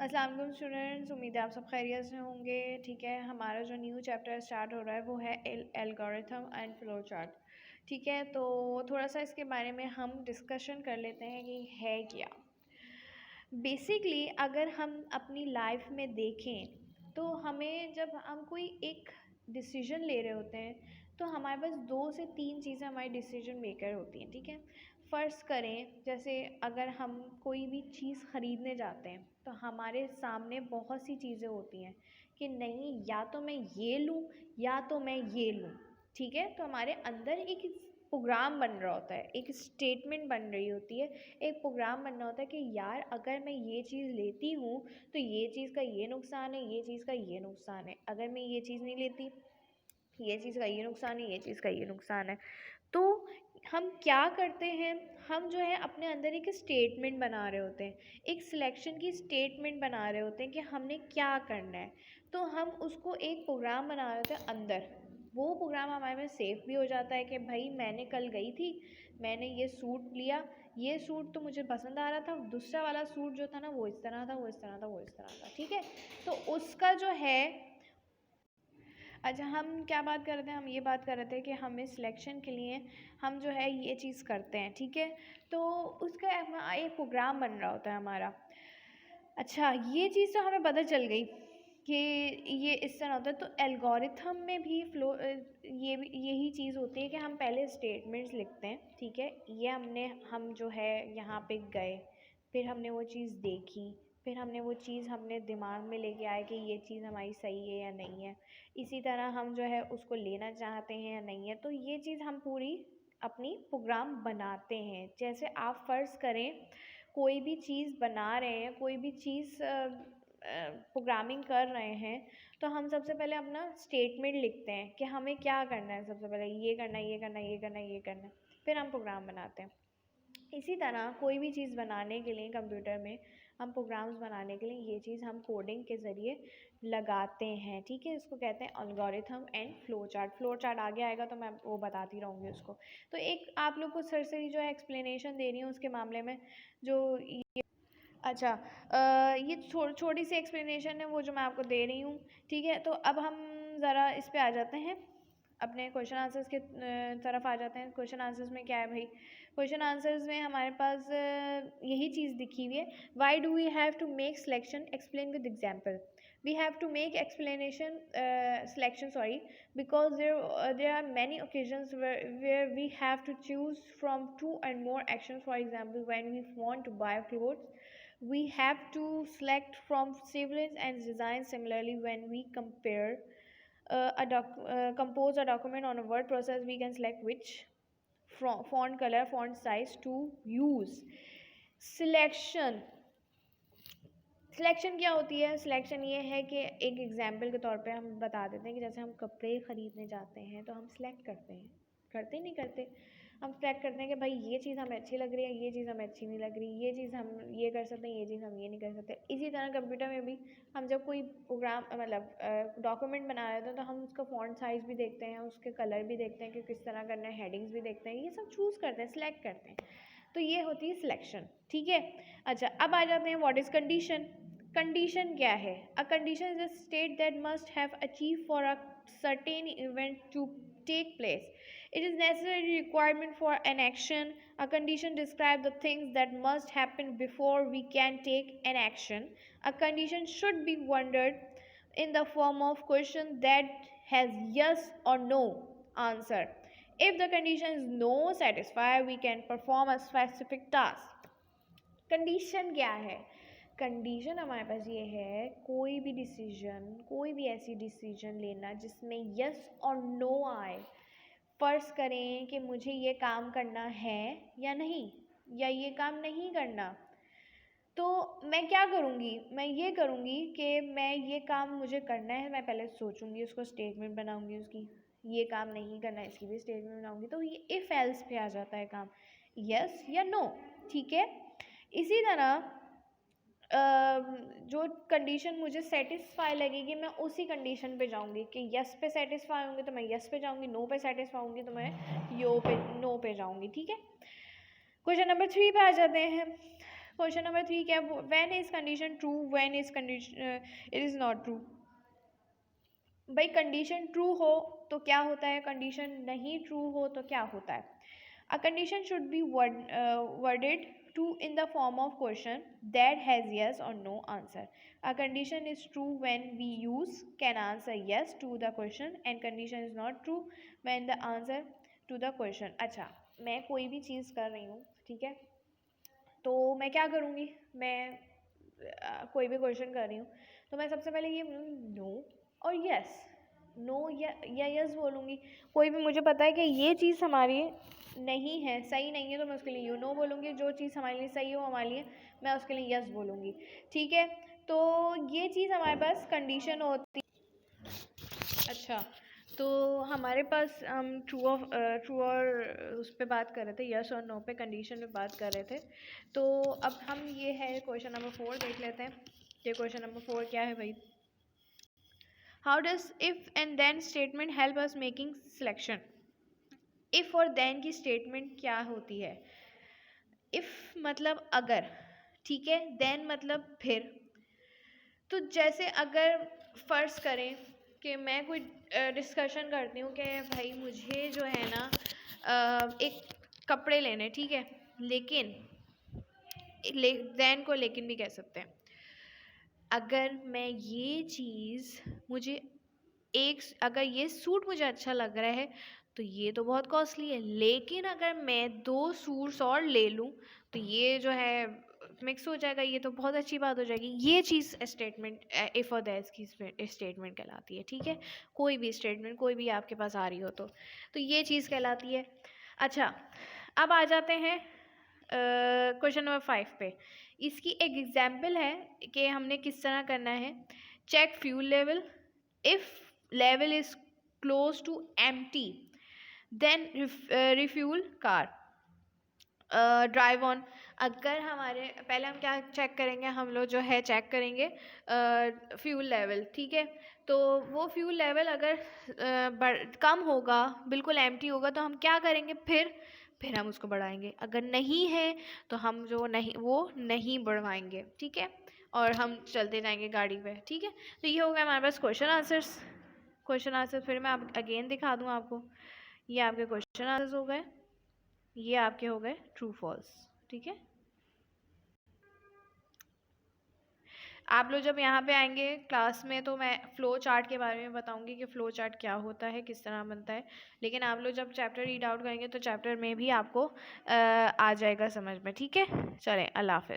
अस्सलाम वालेकुम स्टूडेंट्स, उम्मीद है आप सब खैरियत से होंगे। ठीक है, हमारा जो न्यू चैप्टर स्टार्ट हो रहा है वो है एल्गोरिथम एंड फ्लो चार्ट। ठीक है, तो थोड़ा सा इसके बारे में हम डिस्कशन कर लेते हैं कि है क्या। बेसिकली अगर हम अपनी लाइफ में देखें तो हमें जब हम कोई एक डिसीजन ले रहे होते हैं तो हमारे पास 2 से 3 चीज़ें हमारी डिसीजन मेकर होती हैं। ठीक है, फ़र्ज़ करें जैसे अगर हम कोई भी चीज़ ख़रीदने जाते हैं तो हमारे सामने बहुत सी चीज़ें होती हैं कि नहीं, या तो मैं ये लूँ या तो मैं ये लूँ। ठीक है, तो हमारे अंदर एक प्रोग्राम बन रहा होता है, एक स्टेटमेंट बन रही होती है, एक प्रोग्राम बनना होता है कि यार अगर मैं ये चीज़ लेती हूँ तो ये चीज़ का ये नुकसान है, ये चीज़ का ये नुकसान है। अगर मैं ये चीज़ नहीं लेती, ये चीज़ का ये नुकसान है, ये चीज़ का ये नुकसान है। तो हम क्या करते हैं, हम जो है अपने अंदर एक स्टेटमेंट बना रहे होते हैं, एक सिलेक्शन की स्टेटमेंट बना रहे होते हैं कि हमने क्या करना है। तो हम उसको एक प्रोग्राम बना रहे होते हैं अंदर। वो प्रोग्राम हमारे में सेव भी हो जाता है कि भाई मैंने कल गई थी, मैंने ये सूट लिया, ये सूट तो मुझे पसंद आ रहा था, दूसरा वाला सूट जो था ना वो इस तरह था, वो इस तरह था, वो इस तरह था। ठीक है, तो उसका जो है, अच्छा हम क्या बात कर रहे थे, हम ये बात कर रहे थे कि हमें सिलेक्शन के लिए हम जो है ये चीज़ करते हैं। ठीक है, तो उसका एक प्रोग्राम बन रहा होता है हमारा। अच्छा, ये चीज़ तो हमें पता चल गई कि ये इस तरह होता है। तो एल्गोरिथम में भी फ्लो ये भी यही चीज़ होती है कि हम पहले स्टेटमेंट्स लिखते हैं। ठीक है, ये हम जो है यहाँ पे गए, फिर हमने वो चीज़ देखी, फिर हमने वो चीज़ हमने दिमाग में लेके आए कि ये चीज़ हमारी सही है या नहीं है। इसी तरह हम जो है उसको लेना चाहते हैं या नहीं है। तो ये चीज़ हम पूरी अपनी प्रोग्राम बनाते हैं। जैसे आप फ़र्ज़ करें कोई भी चीज़ बना रहे हैं, कोई भी चीज़ प्रोग्रामिंग कर रहे हैं, तो हम सबसे पहले अपना स्टेटमेंट लिखते हैं कि हमें क्या करना है। सबसे पहले ये करना है, ये करना है, ये करना है, ये करना है, फिर हम प्रोग्राम बनाते हैं। इसी तरह कोई भी चीज़ बनाने के लिए कंप्यूटर में, हम प्रोग्राम्स बनाने के लिए ये चीज़ हम कोडिंग के ज़रिए लगाते हैं। ठीक है, इसको कहते हैं algorithm and flow chart. Flow chart आगे आएगा तो मैं वो बताती रहूँगी उसको। तो एक आप लोग को सरसरी जो है एक्सप्लेनेशन दे रही हूँ उसके मामले में, जो ये, अच्छा ये छोटी सी एक्सप्लेनेशन है वो जो मैं आपको दे रही हूँ। ठीक है, तो अब हम ज़रा इस पे आ जाते हैं, अपने क्वेश्चन आंसर्स के तरफ आ जाते हैं। क्वेश्चन आंसर्स में क्या है भाई, क्वेश्चन आंसर्स में हमारे पास यही चीज़ दिखी हुई है। Why do we have to make selection, explain with example. We have to make explanation selection, sorry, because there are many occasions where we have to choose from 2 and more actions. For example, when we want to buy clothes, we have to select from several and design. Similarly, when we compose a document on a word process, we can select which font color, font size to use. Selection, selection क्या होती है? Selection ये है कि एक example के तौर पे हम बता देते हैं कि जैसे हम कपड़े ख़रीदने जाते हैं तो हम सिलेक्ट करते हैं, करते नहीं करते, हम सिलेक्ट करते हैं कि भाई ये चीज़ हमें अच्छी लग रही है, ये चीज़ हमें अच्छी नहीं लग रही, ये चीज़ हम ये कर सकते हैं, ये चीज़ हम ये नहीं कर सकते। इसी तरह कंप्यूटर में भी हम जब कोई प्रोग्राम मतलब डॉक्यूमेंट बना रहे थे तो हम उसका फॉन्ट साइज़ भी देखते हैं, उसके कलर भी देखते हैं कि किस तरह करना है, हेडिंग्स भी देखते हैं, ये सब चूज़ करते हैं, सिलेक्ट करते हैं। तो ये होती है सिलेक्शन। ठीक है, अच्छा अब आ जाते हैं व्हाट इज़ कंडीशन। कंडीशन क्या है? A condition is a state that must have achieve for a certain event to take place. It is necessary requirement for an action. A condition describes the things that must happen before we can take an action. A condition should be worded in the form of question that has yes or no answer. If the condition is no satisfy, we can perform a specific task. Condition क्या है? Condition हमारे पास ये है, कोई भी decision, कोई भी ऐसी डिसीजन लेना जिसमें यस और नो आए। फ़र्ज़ करें कि मुझे ये काम करना है या नहीं, या ये काम नहीं करना, तो मैं क्या करूँगी? मैं ये करूँगी कि मैं ये काम मुझे करना है, मैं पहले सोचूँगी, उसको स्टेटमेंट बनाऊँगी उसकी। ये काम नहीं करना है, इसकी भी स्टेटमेंट बनाऊँगी। तो ये इफ़ एल्स पे आ जाता है काम, यस या नो। ठीक है, इसी तरह जो कंडीशन मुझे सेटिस्फाई लगेगी मैं उसी कंडीशन पे जाऊँगी कि यस पे सेटिस्फाई होंगी तो मैं यस पे जाऊँगी, नो पे सेटिस्फाई होंगी तो मैं नो पे जाऊँगी। ठीक है, क्वेश्चन नंबर 3 पे आ जाते हैं। क्वेश्चन नंबर 3 क्या है, when is condition true, when is condition it is not true. भाई कंडीशन ट्रू हो तो क्या होता है, कंडीशन नहीं ट्रू हो तो क्या होता है। A condition should be worded to in the form of question that has yes or no answer. A condition is true when we use can answer yes to the question and condition is not true when the answer to the question. अच्छा, मैं कोई भी चीज़ कर रही हूँ, ठीक है, तो मैं क्या करूँगी, मैं कोई भी क्वेश्चन कर रही हूँ तो मैं सबसे पहले ये नो और यस, नो या यस बोलूँगी। कोई भी मुझे पता है कि ये चीज़ हमारी नहीं है, सही नहीं है, तो मैं उसके लिए यू नो बोलूँगी। जो चीज़ हमारे लिए सही हो हमारे लिए, मैं उसके लिए यस बोलूँगी, ठीक है। तो ये चीज़ हमारे पास कंडीशन होती। अच्छा, तो हमारे पास हम ट्रू और उस पर बात कर रहे थे, यस और नो पे, कंडीशन पे बात कर रहे थे। तो अब हम ये है क्वेश्चन नंबर 4 देख लेते हैं। ये क्वेश्चन नंबर 4 क्या है भाई, how does if and then statement help us making selection. If और देन की स्टेटमेंट क्या होती है। इफ़ मतलब अगर, ठीक है, देन मतलब फिर। तो जैसे अगर फ़र्ज़ करें कि मैं कोई डिस्कशन करती हूँ कि भाई मुझे जो है ना एक कपड़े लेने, ठीक है, लेकिन देन को लेकिन भी कह सकते हैं। अगर मैं ये चीज़ मुझे अगर ये सूट मुझे अच्छा लग रहा है तो ये तो बहुत कॉस्टली है, लेकिन अगर मैं 2 सूट्स और ले लूँ तो ये जो है मिक्स हो जाएगा, ये तो बहुत अच्छी बात हो जाएगी। ये चीज़ स्टेटमेंट इफ़ और दैट की स्टेटमेंट कहलाती है, ठीक है। कोई भी स्टेटमेंट कोई भी आपके पास आ रही हो तो ये चीज़ कहलाती है। अच्छा, अब आ जाते हैं क्वेश्चन नंबर 5 पे। इसकी एक एग्जाम्पल है कि हमने किस तरह करना है। Check fuel level, if level is close to empty then refuel car, drive on. अगर हमारे पहले हम क्या चेक करेंगे, हम लोग जो है चेक करेंगे फ्यूल लेवल, ठीक है। तो वो फ्यूल लेवल अगर कम होगा, बिल्कुल एम्प्टी होगा, तो हम क्या करेंगे, फिर हम उसको बढ़ाएंगे। अगर नहीं है तो हम जो नहीं वो नहीं बढ़वाएंगे, ठीक है, और हम चलते जाएंगे गाड़ी पे, ठीक है। तो ये हो गया हमारे पास क्वेश्चन आंसर। फिर मैं अगेन दिखा दूँ आपको, ये आपके क्वेश्चन आंसर्स हो गए, ये आपके हो गए ट्रू फॉल्स, ठीक है। आप लोग जब यहाँ पे आएंगे क्लास में तो मैं फ़्लो चार्ट के बारे में बताऊंगी कि फ़्लो चार्ट क्या होता है, किस तरह बनता है। लेकिन आप लोग जब चैप्टर रीड आउट करेंगे तो चैप्टर में भी आपको आ जाएगा समझ में, ठीक है। चलें, अल्लाह हाफ़िज़।